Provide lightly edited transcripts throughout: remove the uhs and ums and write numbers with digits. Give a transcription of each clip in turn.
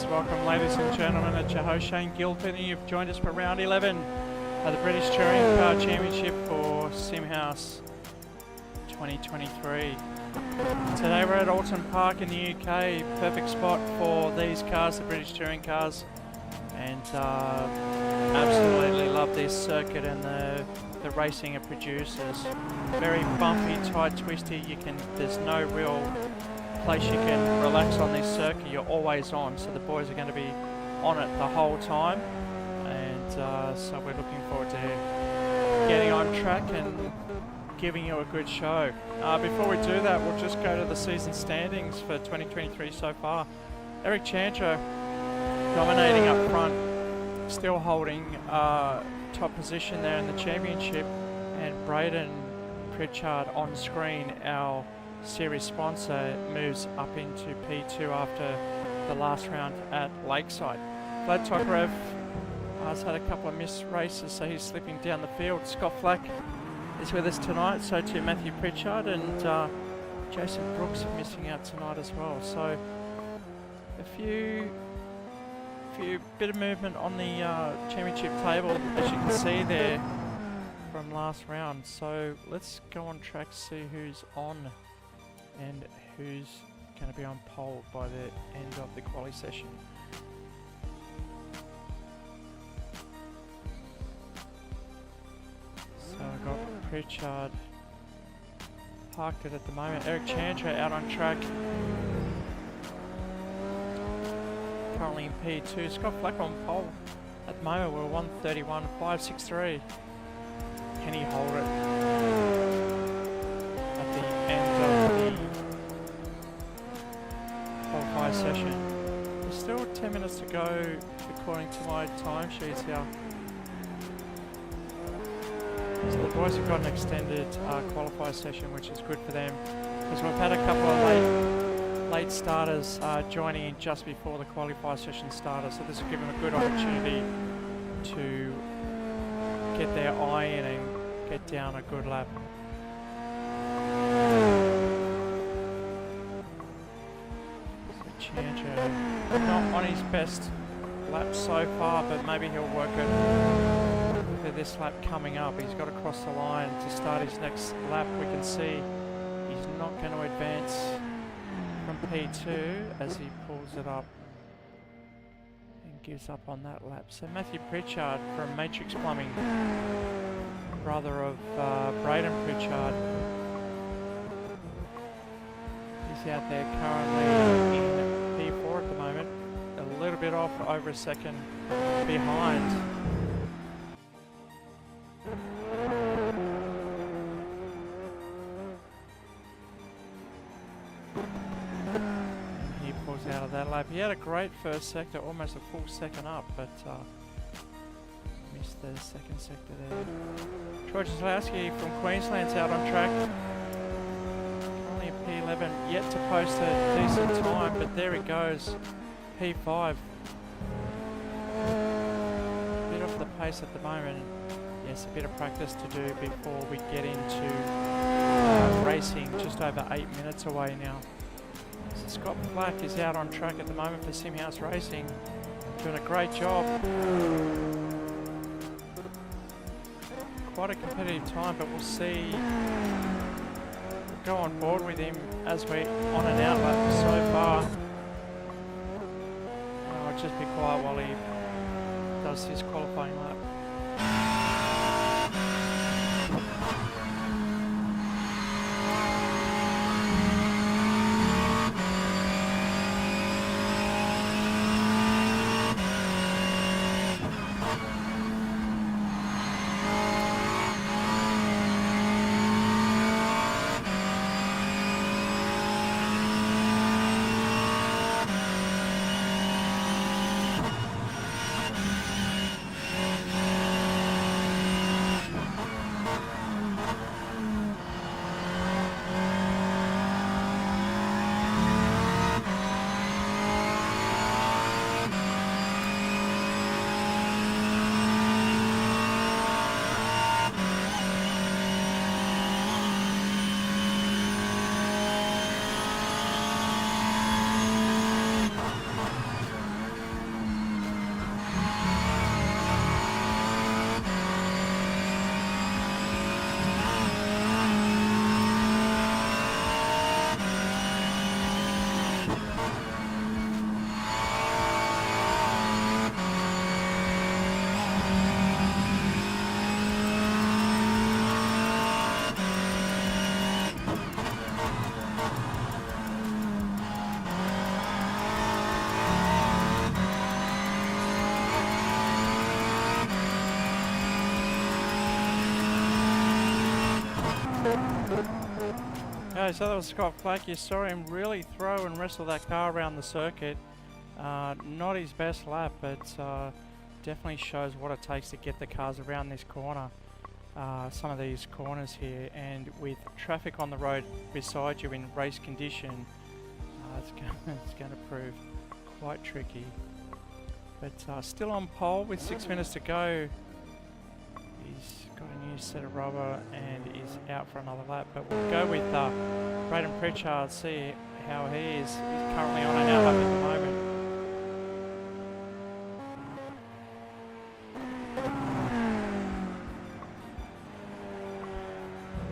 Welcome, ladies and gentlemen, at your host Shane Gilpin. You've joined us for round 11 of the British Touring Car Championship for SimHaus 2023. Today we're at Oulton Park in the UK, perfect spot for these cars, the British Touring cars, and absolutely love this circuit and the racing it produces. Very bumpy, tight, twisty. There's no real place you can relax on this circuit. You're always on, so the boys are going to be on it the whole time, and so we're looking forward to getting on track and giving you a good show. Before we do that, we'll just go to the season standings for 2023 so far. Eric Chantro dominating up front, still holding top position there in the championship, and Braden Pritchard on screen, our series sponsor, moves up into P2 after the last round at Lakeside. Vlad Tokarev has had a couple of missed races, so he's slipping down the field. Scott Flack is with us tonight, so too Matthew Pritchard, and Jason Brooks missing out tonight as well. So a few bit of movement on the championship table, as you can see there from last round. So let's go on track to see who's on and who's going to be on pole by the end of the quali session. So I've got Pritchard parked it at the moment. Eric Chantro out on track, currently in P2. Scott Flack on pole at the moment. We're 131.563. Can he hold it at the end of the qualify session? There's still 10 minutes to go according to my timesheets here. So the boys have got an extended qualify session, which is good for them, because we've had a couple of late starters joining in just before the qualify session started. So this will give them a good opportunity to get their eye in and get down a good lap. Chantro not on his best lap so far, but maybe he'll work it for this lap coming up. He's got to cross the line to start his next lap. We can see he's not going to advance from P2 as he pulls it up and gives up on that lap. So Matthew Pritchard from Matrix Plumbing, brother of Braden Pritchard, he's out there currently in P4 at the moment, a little bit off, over a second behind. And he pulls out of that lap. He had a great first sector, almost a full second up, but missed the second sector there. Troy Kozlowski from Queensland's out on track. P11, yet to post a decent time, but there he goes, P5. Bit off the pace at the moment. Yes, a bit of practice to do before we get into racing, just over 8 minutes away now. So Scott Flack is out on track at the moment for SimHaus Racing, doing a great job. Quite a competitive time, but we'll see. Go on board with him as we're on an out lap so far. I'll just be quiet while he does his qualifying lap. Okay, so that was Scott Flack. You saw him really throw and wrestle that car around the circuit. Not his best lap, but definitely shows what it takes to get the cars around this corner. Some of these corners here, and with traffic on the road beside you in race condition, it's going to prove quite tricky. But still on pole with 6 minutes to go. He's got a new set of rubber and is out for another lap. But we'll go with Braden Pritchard, see how he is. He's currently on an outlap at the moment.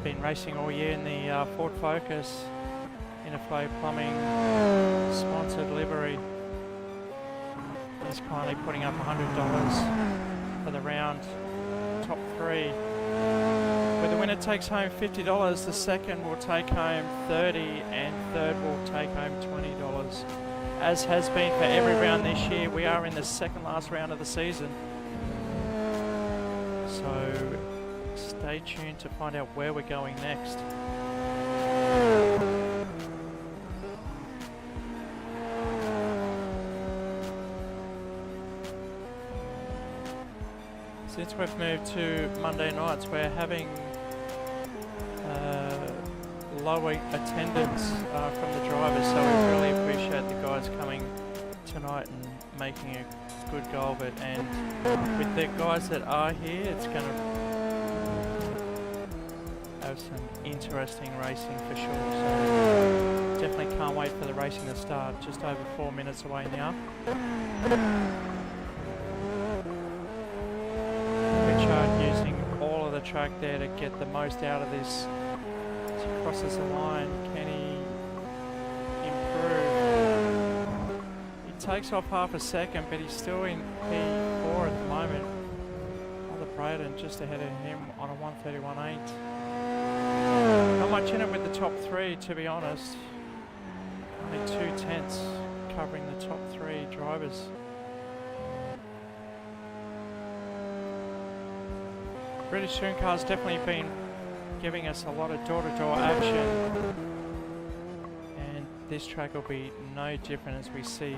Been racing all year in the Ford Focus Interflow Plumbing sponsored livery. He's kindly putting up $100 for the round top three. Where the winner takes home $50, the second will take home $30, and third will take home $20. As has been for every round this year, we are in the second last round of the season. So stay tuned to find out where we're going next. Since we've moved to Monday nights, we're having lower attendance from the drivers, so we really appreciate the guys coming tonight and making a good go of it. And with the guys that are here, it's going to have some interesting racing for sure. So definitely can't wait for the racing to start. Just over 4 minutes away now. Using all of the track there to get the most out of this. As he crosses the line, can he improve? He takes off half a second, but he's still in P4 at the moment. Other Braden just ahead of him on a 131.8. Not much in it with the top three, to be honest. Only 2/10 covering the top three drivers. British Touring Car's definitely been giving us a lot of door-to-door action, and this track will be no different as we see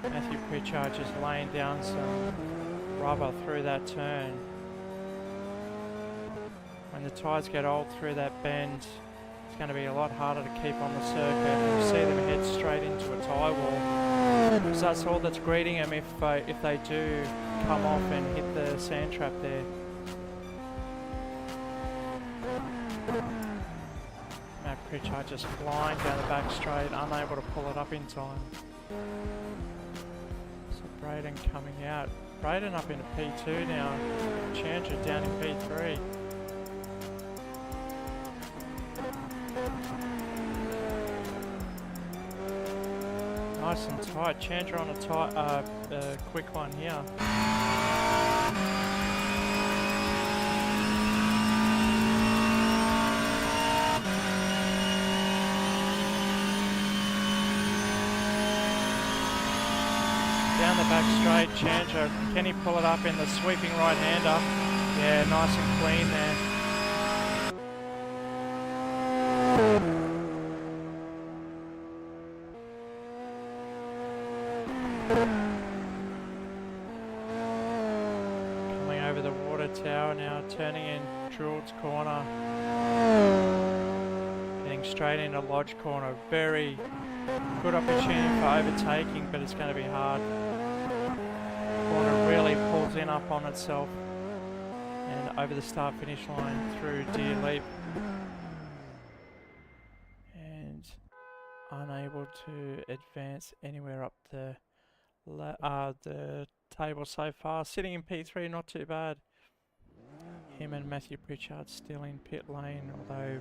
Matthew Pritchard just laying down some rubber through that turn. When the tyres get old through that bend, it's going to be a lot harder to keep on the circuit, and you see them head straight into a tyre wall, because that's all that's greeting them if they do come off and hit the sand trap there. Matt Pritchard just flying down the back straight, unable to pull it up in time. So Braden coming out. Braden up into P2 now. Chandra down in P3. Nice and tight. Chandra on a quick one here. Down the back straight, Chandra, can he pull it up in the sweeping right-hander? Yeah, nice and clean there. Coming over the water tower now, turning in Druid's corner. Heading straight into Lodge corner. Very good opportunity for overtaking, but it's going to be hard. Corner really pulls in up on itself and over the start finish line through Deer Leap, and unable to advance anywhere up the table so far. Sitting in P3, not too bad. Him and Matthew Pritchard still in pit lane, although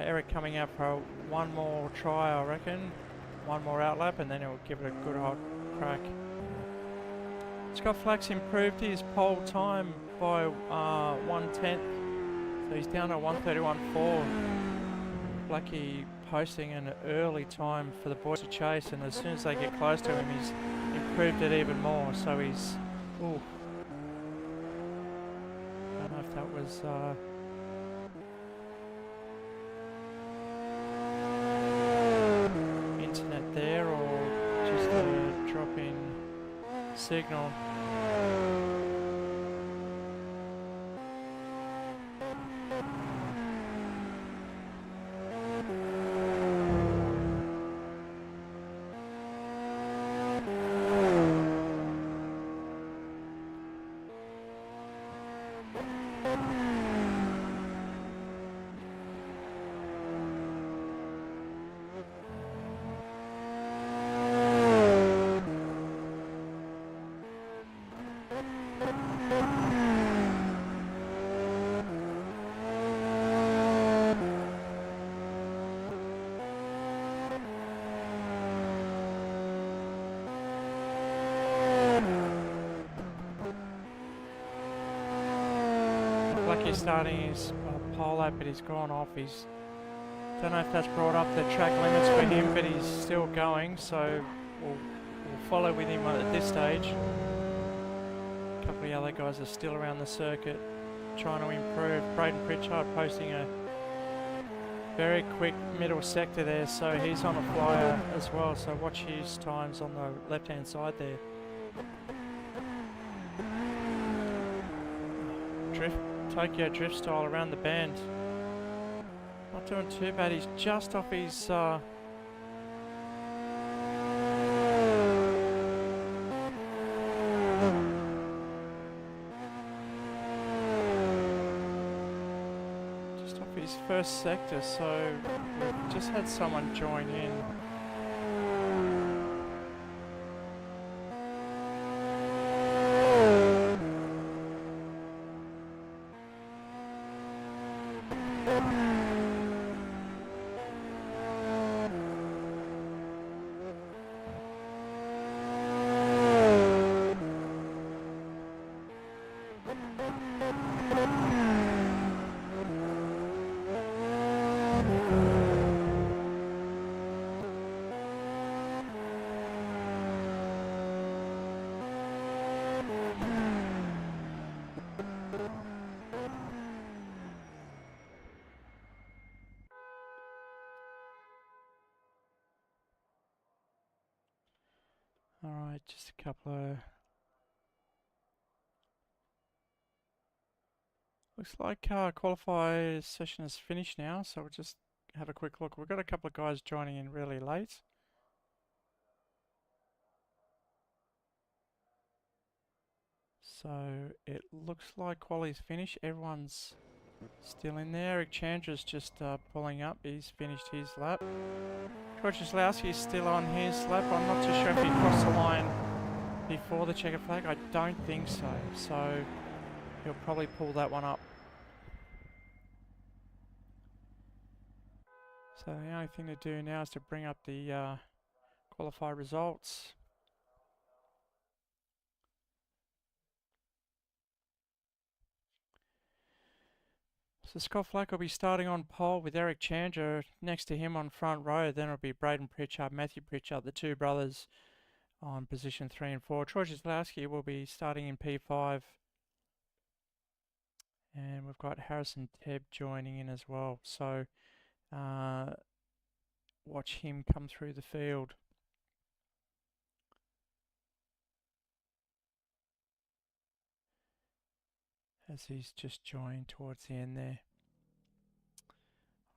Eric coming out for one more try, I reckon. One more outlap, and then he'll give it a good hot crack. Scott Flack's improved his pole time by 1/10, so he's down to 1:31.4. Flacky posting an early time for the boys to chase, and as soon as they get close to him, he's improved it even more. So he's, ooh, I don't know if that was internet there or just a drop in signal. He's starting his pole lap, but he's gone off. He's don't know if that's brought up the track limits for him, but he's still going. So we'll follow with him at this stage. A couple of the other guys are still around the circuit trying to improve. Braden Pritchard posting a very quick middle sector there, so he's on a flyer as well. So watch his times on the left-hand side there. Tokyo drift style around the bend. Not doing too bad. He's just off his just off his first sector, so we've just had someone join in. Alright, just a couple of... Looks like qualify session is finished now, so we'll just have a quick look. We've got a couple of guys joining in really late. So it looks like quali's finished. Everyone's still in there. Eric Chandra's just pulling up. He's finished his lap. George Zlowski's still on his lap. I'm not too sure if he crossed the line before the checkered flag. I don't think so. So he'll probably pull that one up. So the only thing to do now is to bring up the qualify results. So Scott Flack will be starting on pole with Eric Chandra next to him on front row. Then it'll be Braden Pritchard, Matthew Pritchard, the two brothers on position 3 and 4. Troy Zlowski will be starting in P5. And we've got Harrison Tebb joining in as well. So watch him come through the field. As he's just joined towards the end there.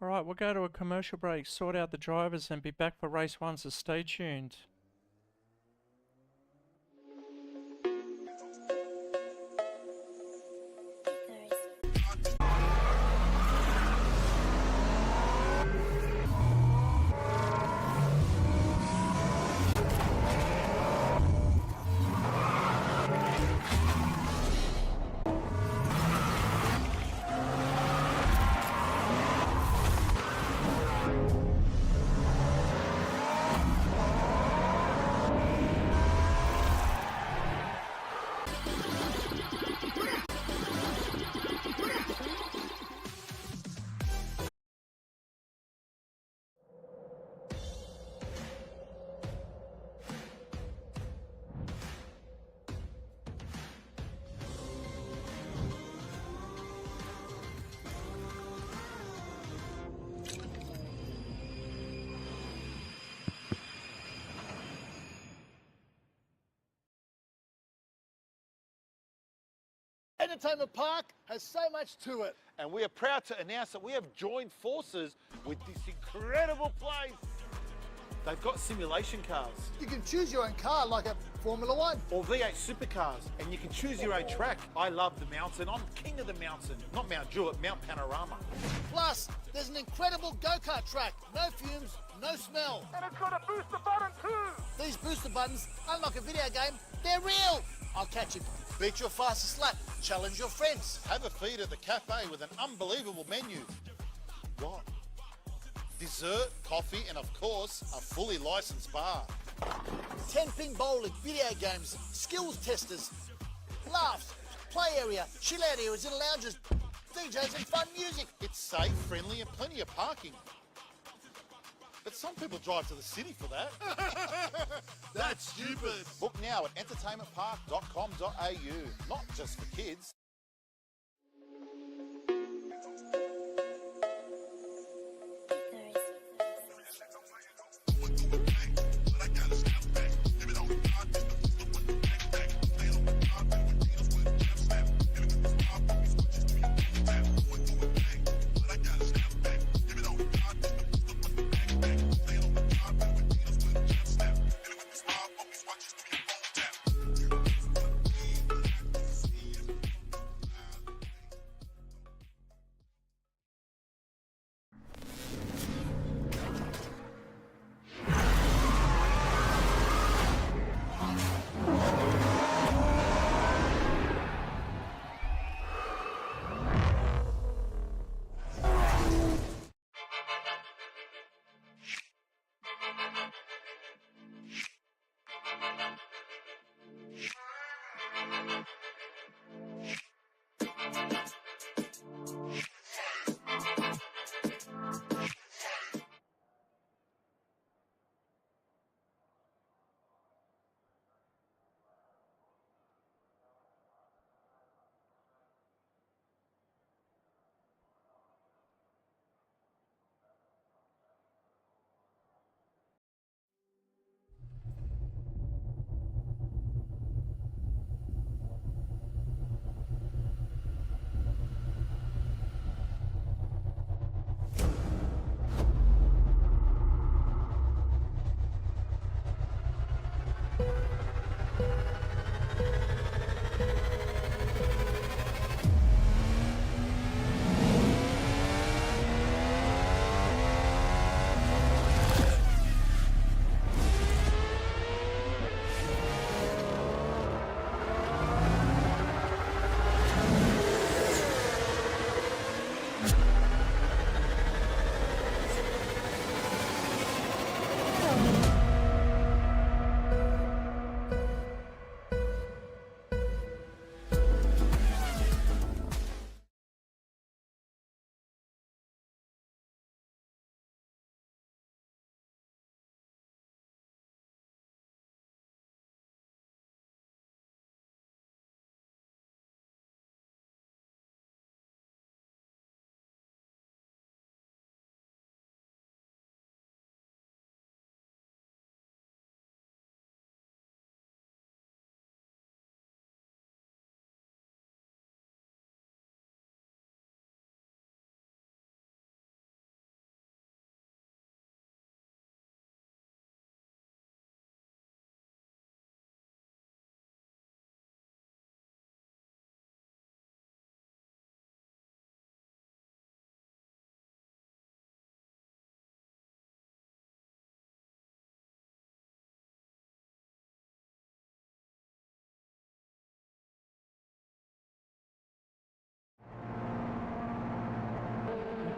Alright, we'll go to a commercial break, sort out the drivers and be back for race 1, so stay tuned. Entertainment Park has so much to it. And we are proud to announce that we have joined forces with this incredible place. They've got simulation cars. You can choose your own car like a Formula One. Or V8 supercars, and you can choose your own track. I love the mountain. I'm king of the mountain. Not Mount Jewett, Mount Panorama. Plus, there's an incredible go-kart track. No fumes, no smell. And it's got a booster button too. These booster buttons, unlike a video game, they're real. I'll catch you. Beat your fastest lap. Challenge your friends. Have a feed at the cafe with an unbelievable menu. What? Dessert, coffee, and of course, a fully licensed bar. 10-pin bowling, video games, skills testers, laughs, play area, chill out areas and lounges, DJs and fun music. It's safe, friendly, and plenty of parking. But some people drive to the city for that. That's stupid. Book now at entertainmentpark.com.au. Not just for kids.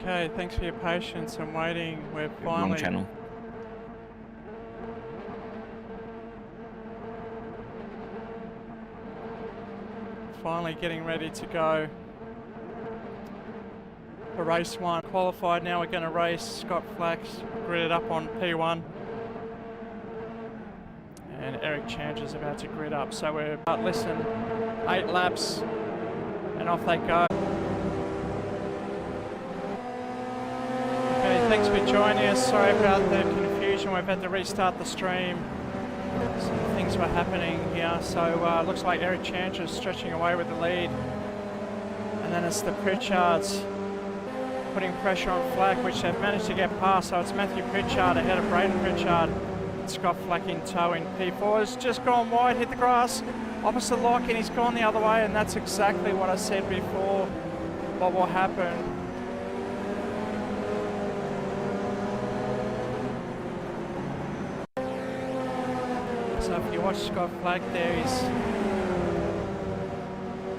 Okay, thanks for your patience and waiting. We're Wrong finally channel. getting ready to go for race 1. Qualified now, we're going to race Scott Flax, gridded up on P1. And Eric Chandler's about to grid up. So we're about less than 8 laps and off they go. Okay, thanks for joining us. Sorry about the confusion. We've had to restart the stream. Some things were happening here. So looks like Eric Chandler's stretching away with the lead. And then it's the Pritchards putting pressure on Flack, which they've managed to get past. So it's Matthew Pritchard ahead of Braden Pritchard. Scott Flack in tow in P4. Has just gone wide, hit the grass, opposite lock, and he's gone the other way, and that's exactly what I said before, what will happen. So if you watch Scott Flack there, he's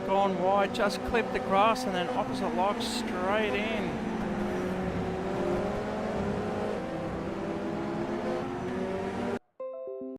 gone wide, just clipped the grass, and then opposite lock straight in.